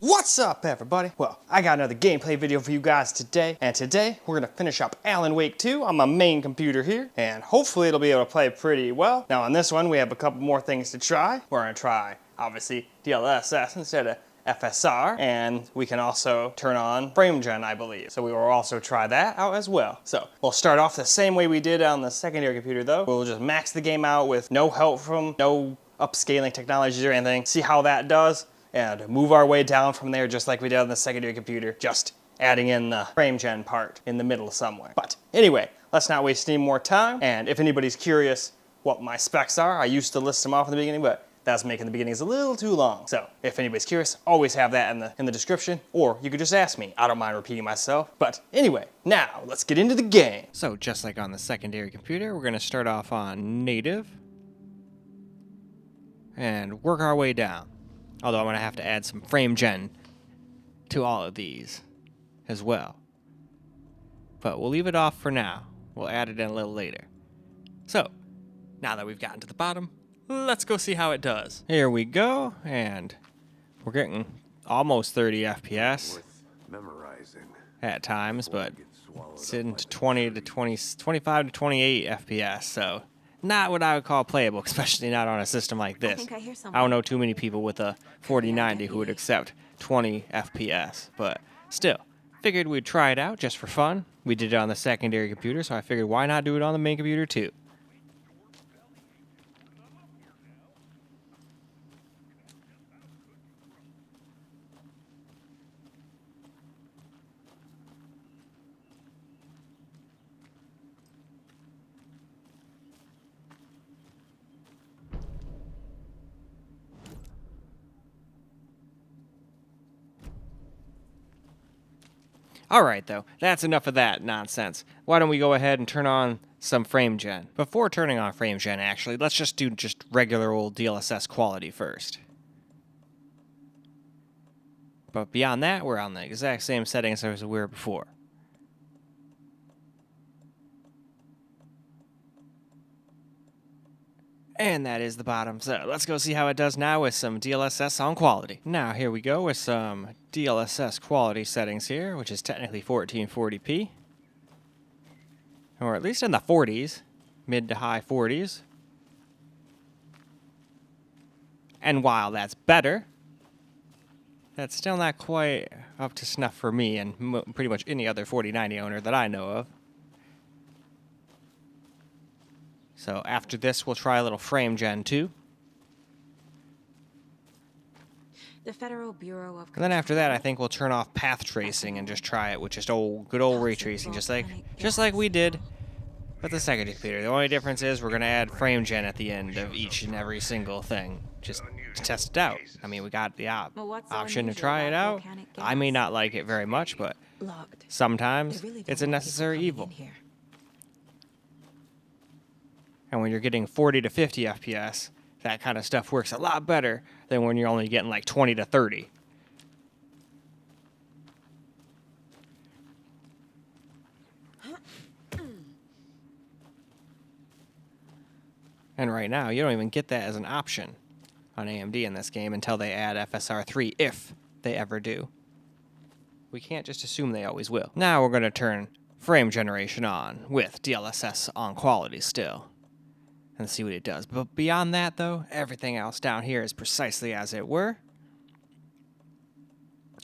What's up, everybody? Well, I got another gameplay video for you guys today, and today we're gonna finish up Alan Wake 2 on my main computer here, and hopefully it'll be able to play pretty well. Now on this one, we have a couple more things to try. We're gonna try, obviously, DLSS instead of FSR, and we can also turn on frame gen, I believe. So we will also try that out as well. So we'll start off the same way we did on the secondary computer though. We'll just max the game out with no help from no upscaling technologies or anything, see how that does, and move our way down from there just like we did on the secondary computer, just adding in the frame gen part in the middle somewhere. But anyway, let's not waste any more time, and if anybody's curious what my specs are, I used to list them off in the beginning, but that's making the beginnings a little too long. So if anybody's curious, always have that in the description, or you could just ask me. I don't mind repeating myself. But anyway, now let's get into the game. So just like on the secondary computer, we're gonna start off on native and work our way down. Although I'm going to have to add some frame gen to all of these as well. But we'll leave it off for now. We'll add it in a little later. So, now that we've gotten to the bottom, let's go see how it does. Here we go, and we're getting almost 30 FPS at times, but it's into 25 to 28 FPS, so not what I would call playable, especially not on a system like this. I don't know too many people with a 4090 who would accept 20 FPS, but still, figured we'd try it out just for fun. We did it on the secondary computer, so I figured why not do it on the main computer too. Alright though, that's enough of that nonsense. Why don't we go ahead and turn on some frame gen? Before turning on frame gen actually, let's just do regular old DLSS quality first. But beyond that, we're on the exact same settings as we were before. And that is the bottom. So let's go see how it does now with some DLSS on quality. Now here we go with some DLSS quality settings here, which is technically 1440p. Or at least in the 40s, mid to high 40s. And while that's better, that's still not quite up to snuff for me and pretty much any other 4090 owner that I know of. So after this, we'll try a little frame gen too. The Federal Bureau of And then after that, I think we'll turn off path tracing and just try it with just good old ray tracing, just like we did with the secondary computer. The only difference is we're gonna add frame gen at the end of each and every single thing, just to test it out. I mean, we got the option to try it out. I may not like it very much, but sometimes it's a necessary evil. And when you're getting 40 to 50 FPS, that kind of stuff works a lot better than when you're only getting like 20 to 30. And right now, you don't even get that as an option on AMD in this game until they add FSR 3, if they ever do. We can't just assume they always will. Now we're going to turn frame generation on with DLSS on quality still, and see what it does. But beyond that, though, everything else down here is precisely as it were.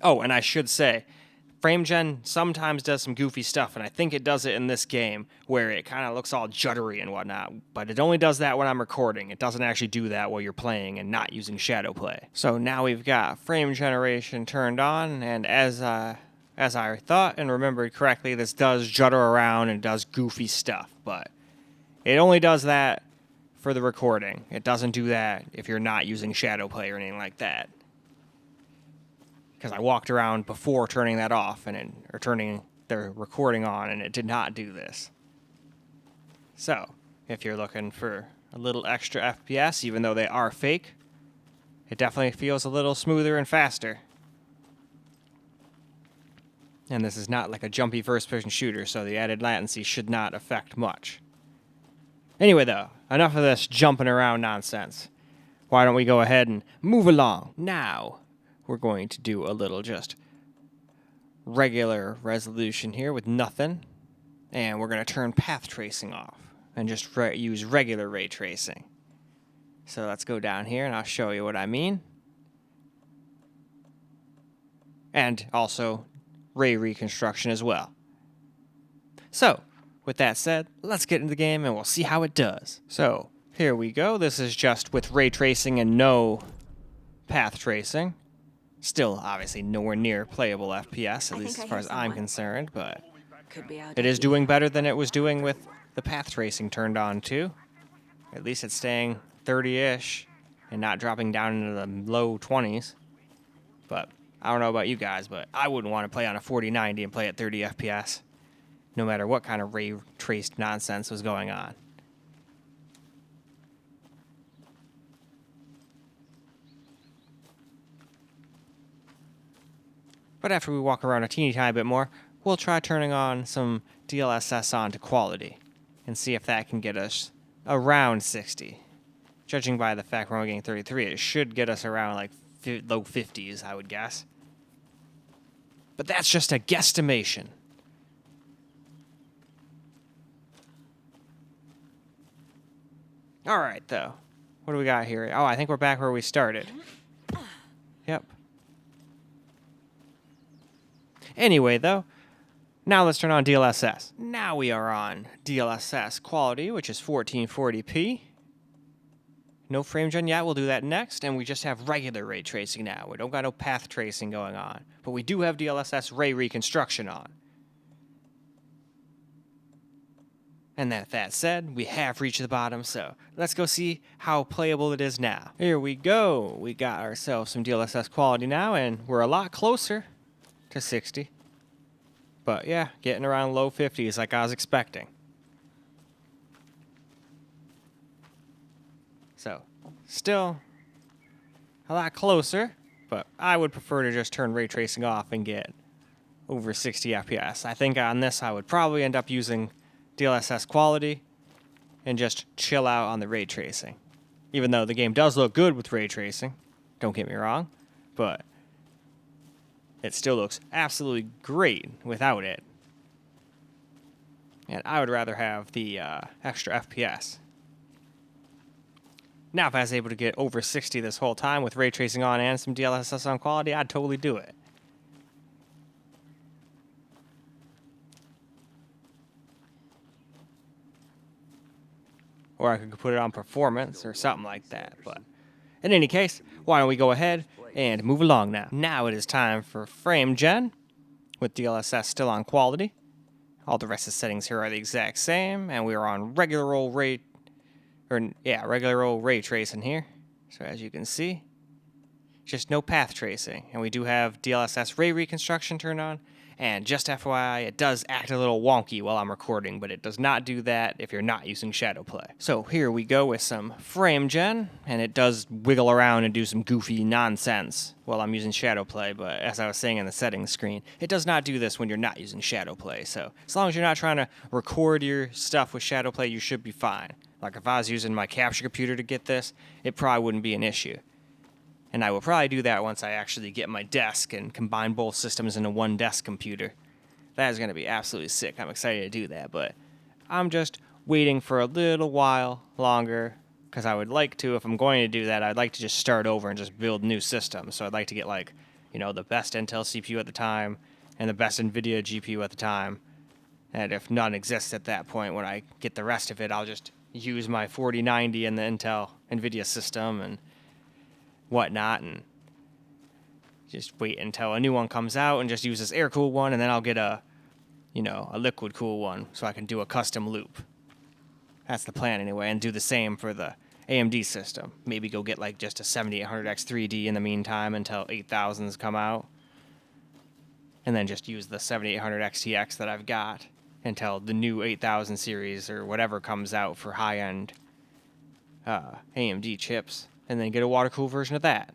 Oh, and I should say, frame gen sometimes does some goofy stuff, and I think it does it in this game, where it kind of looks all juddery and whatnot, but it only does that when I'm recording. It doesn't actually do that while you're playing and not using shadow play. So now we've got frame generation turned on, and as I thought and remembered correctly, this does judder around and does goofy stuff, but it only does that for the recording. It doesn't do that if you're not using shadow play or anything like that. Because I walked around before turning that off or turning the recording on, and it did not do this. So, if you're looking for a little extra FPS, even though they are fake, it definitely feels a little smoother and faster. And this is not like a jumpy first-person shooter, so the added latency should not affect much. Anyway, though, enough of this jumping around nonsense. Why don't we go ahead and move along? Now, we're going to do a little just regular resolution here with nothing. And we're going to turn path tracing off and just use regular ray tracing. So let's go down here and I'll show you what I mean. And also ray reconstruction as well. So, with that said, let's get into the game and we'll see how it does. So, here we go. This is just with ray tracing and no path tracing. Still, obviously, nowhere near playable FPS, at least as far as I'm concerned, but it is doing better than it was doing with the path tracing turned on, too. At least it's staying 30-ish and not dropping down into the low 20s. But I don't know about you guys, but I wouldn't want to play on a 4090 and play at 30 FPS, no matter what kind of ray traced nonsense was going on. But after we walk around a teeny tiny bit more, we'll try turning on some DLSS on to quality and see if that can get us around 60. Judging by the fact we're only getting 33, it should get us around like low 50s, I would guess. But that's just a guesstimation. All right, though. What do we got here? Oh, I think we're back where we started. Yep. Anyway, though, now let's turn on DLSS. Now we are on DLSS quality, which is 1440p. No frame gen yet, we'll do that next, and we just have regular ray tracing now. We don't got no path tracing going on, but we do have DLSS ray reconstruction on. And that said, we have reached the bottom, so let's go see how playable it is now. Here we go. We got ourselves some DLSS quality now, and we're a lot closer to 60. But yeah, getting around low 50s like I was expecting. So, still a lot closer, but I would prefer to just turn ray tracing off and get over 60 FPS. I think on this I would probably end up using DLSS quality and just chill out on the ray tracing. Even though the game does look good with ray tracing, don't get me wrong, but it still looks absolutely great without it. And I would rather have the extra FPS. Now, if I was able to get over 60 this whole time with ray tracing on and some DLSS on quality, I'd totally do it. Or I could put it on performance or something like that. But in any case, why don't we go ahead and move along now. Now it is time for frame gen with DLSS still on quality. All the rest of the settings here are the exact same, and we are on regular old ray tracing here. So as you can see, just no path tracing. And we do have DLSS ray reconstruction turned on. And just FYI, it does act a little wonky while I'm recording, but it does not do that if you're not using Shadowplay. So here we go with some frame gen, and it does wiggle around and do some goofy nonsense while I'm using Shadowplay, but as I was saying in the settings screen, it does not do this when you're not using Shadowplay. So as long as you're not trying to record your stuff with Shadowplay, you should be fine. Like if I was using my capture computer to get this, it probably wouldn't be an issue. And I will probably do that once I actually get my desk and combine both systems into one desk computer. That is going to be absolutely sick. I'm excited to do that, but I'm just waiting for a little while longer because I would like to, if I'm going to do that, I'd like to just start over and just build new systems. So I'd like to get the best Intel CPU at the time and the best NVIDIA GPU at the time. And if none exists at that point, when I get the rest of it, I'll just use my 4090 and the Intel NVIDIA system and whatnot, and just wait until a new one comes out and just use this air-cooled one, and then I'll get a liquid-cooled one so I can do a custom loop. That's the plan anyway, and do the same for the AMD system. Maybe go get just a 7800X 3D in the meantime until 8000s come out, and then just use the 7800X TX that I've got until the new 8000 series or whatever comes out for high-end AMD chips, and then get a water-cooled version of that.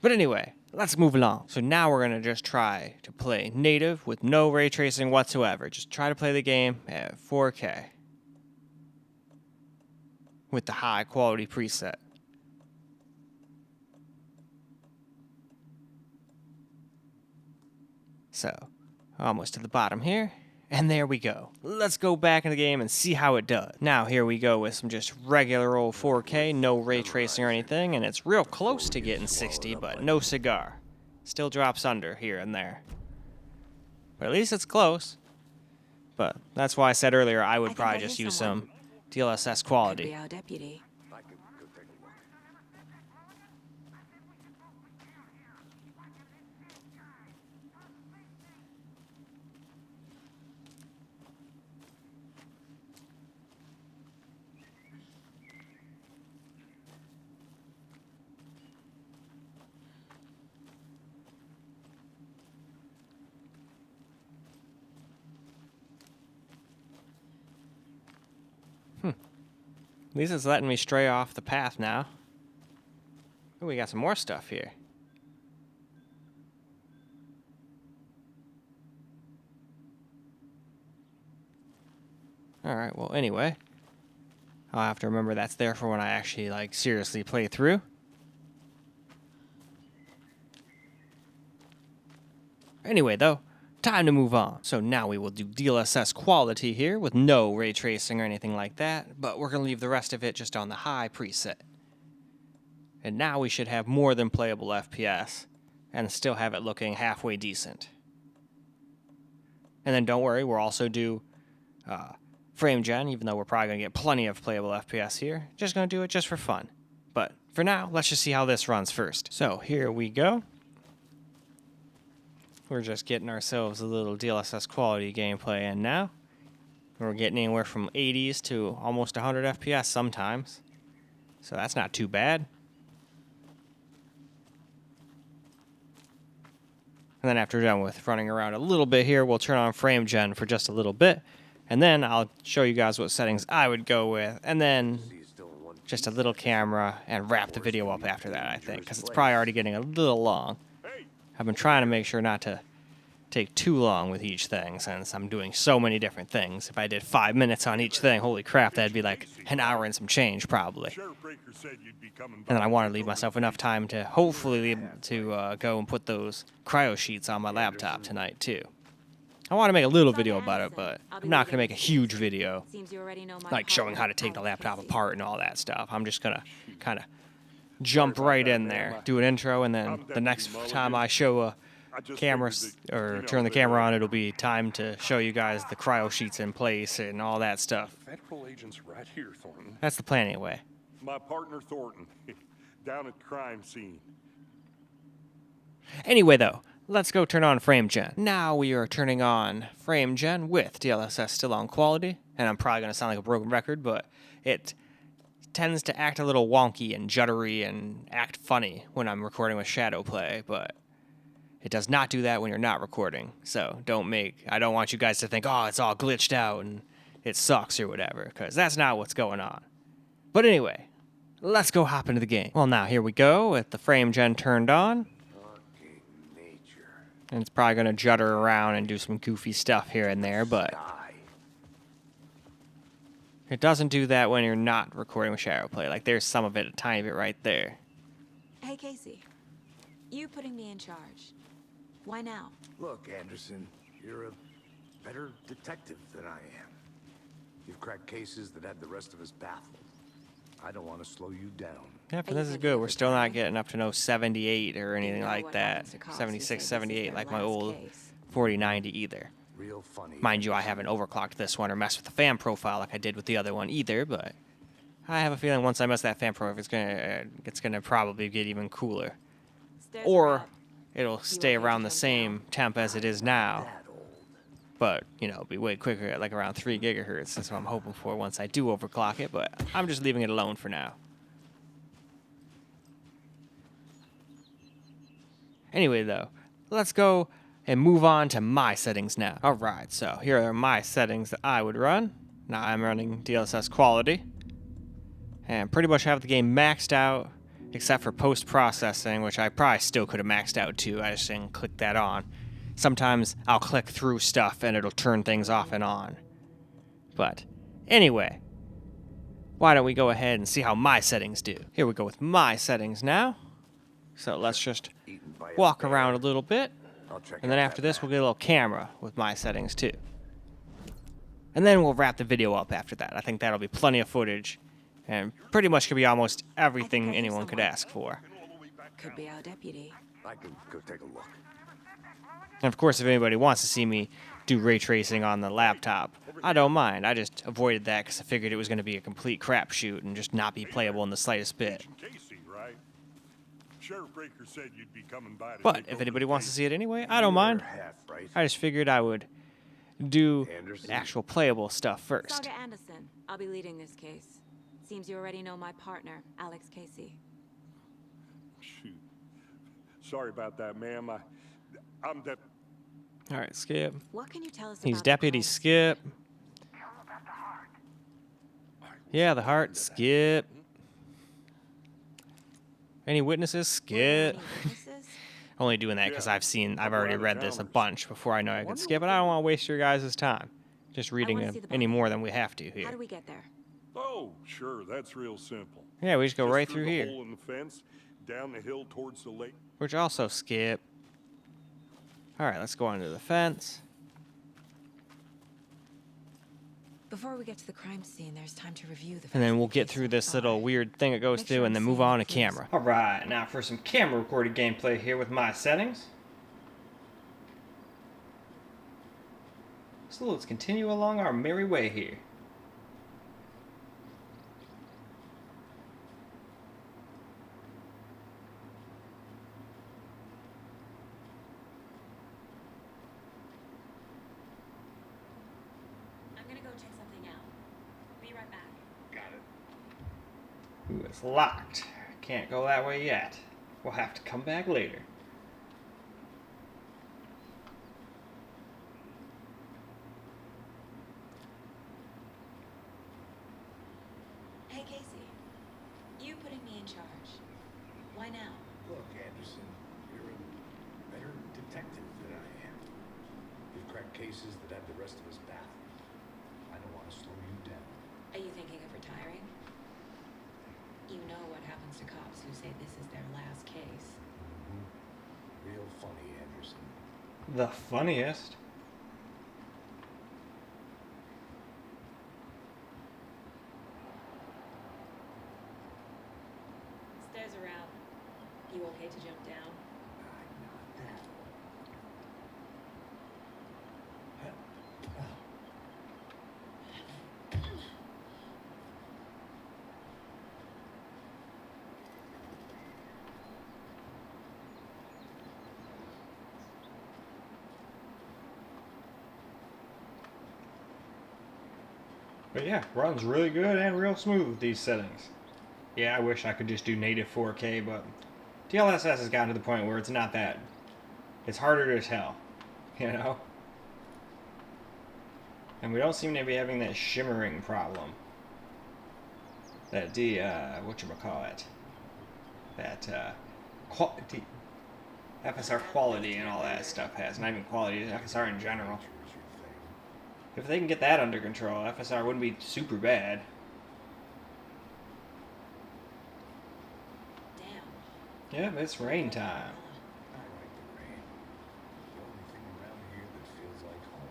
But anyway, let's move along. So now we're going to just try to play native with no ray tracing whatsoever. Just try to play the game at 4K with the high-quality preset. So, almost to the bottom here. And there we go. Let's go back in the game and see how it does. Now here we go with some just regular old 4K, no ray tracing or anything, and it's real close to getting 60, but no cigar. Still drops under here and there. But at least it's close. But that's why I said earlier I would probably just use some DLSS quality. Could be our deputy. At least it's letting me stray off the path now. Oh, we got some more stuff here. Alright, well anyway. I'll have to remember that's there for when I actually, like, seriously play through. Anyway, though, time to move on. So now we will do DLSS quality here with no ray tracing or anything like that, but we're going to leave the rest of it just on the high preset. And now we should have more than playable FPS and still have it looking halfway decent. And then don't worry, we'll also do frame gen, even though we're probably going to get plenty of playable FPS here. Just going to do it just for fun. But for now, let's just see how this runs first. So here we go. We're just getting ourselves a little DLSS quality gameplay in now. We're getting anywhere from 80s to almost 100 FPS sometimes. So that's not too bad. And then after we're done with running around a little bit here, we'll turn on frame gen for just a little bit. And then I'll show you guys what settings I would go with. And then just a little camera and wrap the video up after that, I think. Because it's probably already getting a little long. I've been trying to make sure not to take too long with each thing since I'm doing so many different things. If I did 5 minutes on each thing, holy crap, that'd be like an hour and some change probably. And then I want to leave myself enough time to hopefully go and put those cryo sheets on my laptop tonight too. I want to make a little video about it, but I'm not going to make a huge video like showing how to take the laptop apart and all that stuff. I'm just going to kind of jump right in there, do an intro, and then the next time I show a camera or turn the camera on, it'll be time to show you guys the cryo sheets in place and all that stuff. Federal agents right here, Thornton. That's the plan anyway. My partner Thornton, down at crime scene. Anyway though, let's go turn on frame gen. Now we are turning on frame gen with DLSS still on quality, and I'm probably going to sound like a broken record, but it tends to act a little wonky and juddery and act funny when I'm recording with shadow play, but it does not do that when you're not recording. So I don't want you guys to think, oh, it's all glitched out and it sucks or whatever, because that's not what's going on. But anyway, let's go hop into the game. Well, now here we go with the frame gen turned on. And it's probably going to judder around and do some goofy stuff here and there, but it doesn't do that when you're not recording with shadow play. Like, there's some of it, a tiny bit right there. Hey, Casey. You putting me in charge. Why now? Look, Anderson, you're a better detective than I am. You've cracked cases that had the rest of us baffled. I don't want to slow you down. Yeah, but this is good. We're still not getting up to no 78 or anything like that. 76, 78 like my old 4090 either. Real funny. Mind you, I haven't overclocked this one or messed with the fan profile like I did with the other one either, but I have a feeling once I mess that fan profile, it's gonna probably get even cooler. Or it'll stay around the same temp as it is now, but, you know, be way quicker at like around 3 gigahertz. That's what I'm hoping for once I do overclock it, but I'm just leaving it alone for now. Anyway, though, let's go and move on to my settings now. Alright, so here are my settings that I would run. Now I'm running DLSS quality, and pretty much have the game maxed out, except for post-processing, which I probably still could have maxed out too. I just didn't click that on. Sometimes I'll click through stuff and it'll turn things off and on. But anyway, why don't we go ahead and see how my settings do. Here we go with my settings now. So let's just walk around a little bit. I'll check And then out after that this, we'll map. get a little camera with my settings too. And then we'll wrap the video up after that. I think that'll be plenty of footage. And pretty much could be almost everything I see anyone could someone. ask for. Could be our deputy. I can go take a look. And of course, if anybody wants to see me do ray tracing on the laptop, I don't mind. I just avoided that because I figured it was going to be a complete crapshoot and just not be playable in the slightest bit. Agent Casey, right? Sheriff Breaker said you'd be coming by to But take if over anybody the wants to case. see it anyway, I don't mind. You're half, right? I just figured I would do Anderson? actual playable stuff first. Saga Anderson. I'll be leading this case. Seems you already know my partner, Alex Casey. Shoot. Sorry about that, ma'am. I'm the... All right, Skip. What can you tell us He's about Deputy the crime Skip. scene? Yeah, the heart, Skip. Any witnesses? Were there Skip. any witnesses? Only doing that because Yeah, I've already couple read this a out-of-towners. bunch before I know I could skip, and I don't want to waste your guys' time just reading wanna it see the any body. more than we have to How here. do we get there? Oh, sure, that's real simple. Yeah, we just go Just right through the here. hole in the fence, down the hill towards the lake. Which also skip. All right, let's go under the fence. Before we get to the crime scene, there's time to review the. And then we'll facts of the get case through so this far. little weird thing it goes Make through sure and I'm then move seeing on the to clues. camera. All right, now for some camera recorded gameplay here with my settings. So let's continue along our merry way here. I'm gonna go check something out. Be right back. Got it. Ooh, it's locked. Can't go that way yet. We'll have to come back later. Hey, Casey. You putting me in charge. Why now? Look, Anderson, you're a better detective than I am. You've cracked cases that had the rest of us baffled. I don't want to slow you down. Are you thinking of retiring? You know what happens to cops who say this is their last case. Real funny, Anderson. The funniest. Stairs are out. You okay to jump down? I'm not that old. But yeah, runs really good and real smooth with these settings. Yeah, I wish I could just do native 4K, but DLSS has gotten to the point where it's not that. It's harder to tell, you know? And we don't seem to be having that shimmering problem. That whatchamacallit? That, quality. FSR quality and all that stuff has. Not even quality, FSR in general. Here's your thing. If they can get that under control, FSR wouldn't be super bad. Damn. Yeah, but it's rain time. I like the rain. The only thing around here that feels like home.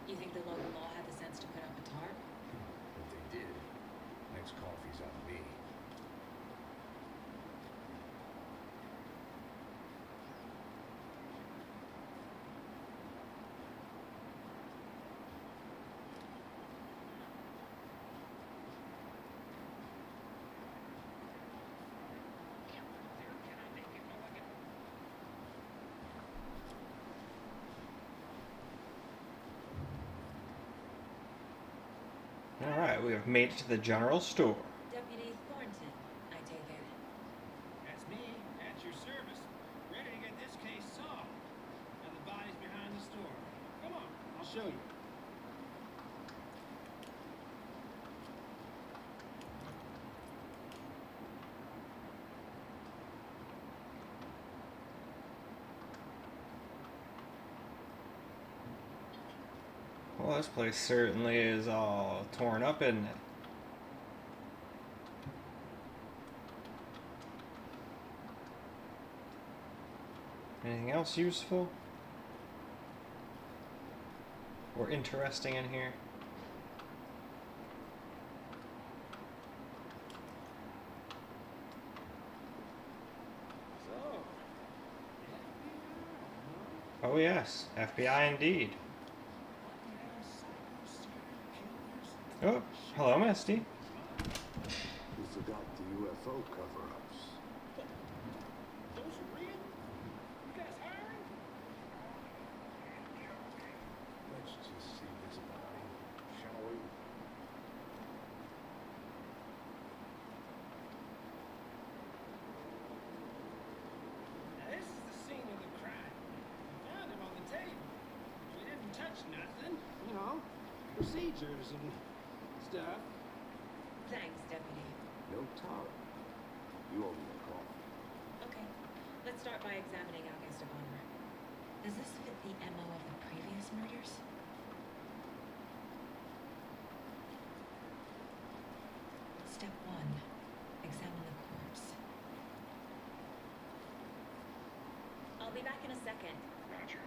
You think the local law had the sense to put up a tarp? If they did, next coffee's on me. Alright, we have made it to the general store. Deputy Thornton, I take it. That's me, at your service, ready to get this case solved. And the body's behind the store. Come on, I'll show you. Well, this place certainly is all torn up, isn't it? Anything else useful? or interesting in here. Oh yes, FBI indeed. Oh, hello, Misty. You forgot the UFO cover-ups. Those are real? You guys hiring? Let's just see this body, shall we? Now this is the scene of the crime. We found him on the table. We didn't touch nothing. You know, procedures and stuff. Thanks, Deputy. No talk. You owe me a call. Okay, let's start by examining August Bonner. Does this fit the MO of the previous murders? Step 1. Examine the corpse. I'll be back in a second. Roger.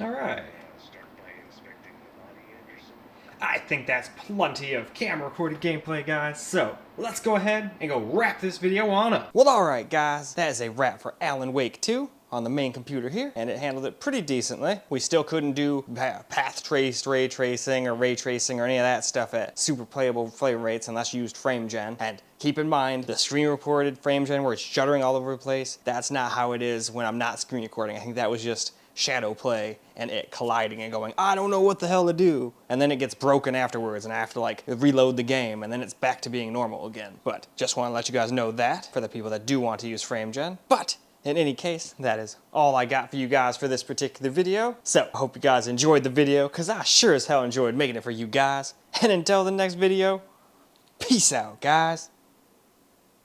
Alright. Start by inspecting the body, Anderson. I think that's plenty of camera recorded gameplay, guys. So let's go ahead and go wrap this video on up. Well, alright guys, that is a wrap for Alan Wake 2 on the main computer here, and it handled it pretty decently. We still couldn't do path traced ray tracing or ray tracing or any of that stuff at super playable frame rates unless you used frame gen. And keep in mind, the screen recorded frame gen where it's juddering all over the place, that's not how it is when I'm not screen recording. I think that was just shadow play and it colliding and going, I don't know what the hell to do. And then it gets broken afterwards and I have to like reload the game and then it's back to being normal again. But just want to let you guys know that for the people that do want to use frame gen. But in any case, that is all I got for you guys for this particular video. So I hope you guys enjoyed the video because I sure as hell enjoyed making it for you guys. And until the next video, peace out, guys.